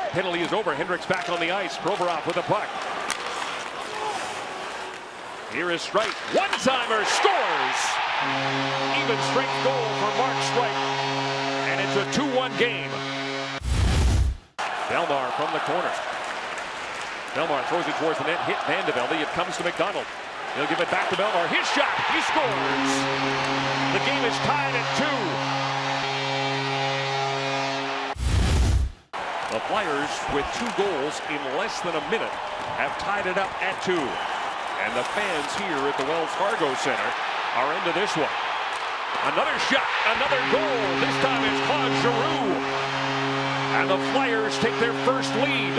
penalty is over. Hendricks back on the ice. Provorov with the puck. Here is Strike. One-timer scores! Even strength goal for Mark Strike. And it's a 2-1 game. Belmar from the corner. Belmar throws it towards the net. Hit Vandevelde. It comes to McDonald. He'll give it back to Belmar. His shot. He scores. The game is tied at 2. The Flyers, with 2 goals in less than a minute, have tied it up at 2. And the fans here at the Wells Fargo Center are into this one. Another shot, another goal. This time it's Claude Giroux. And the Flyers take their first lead.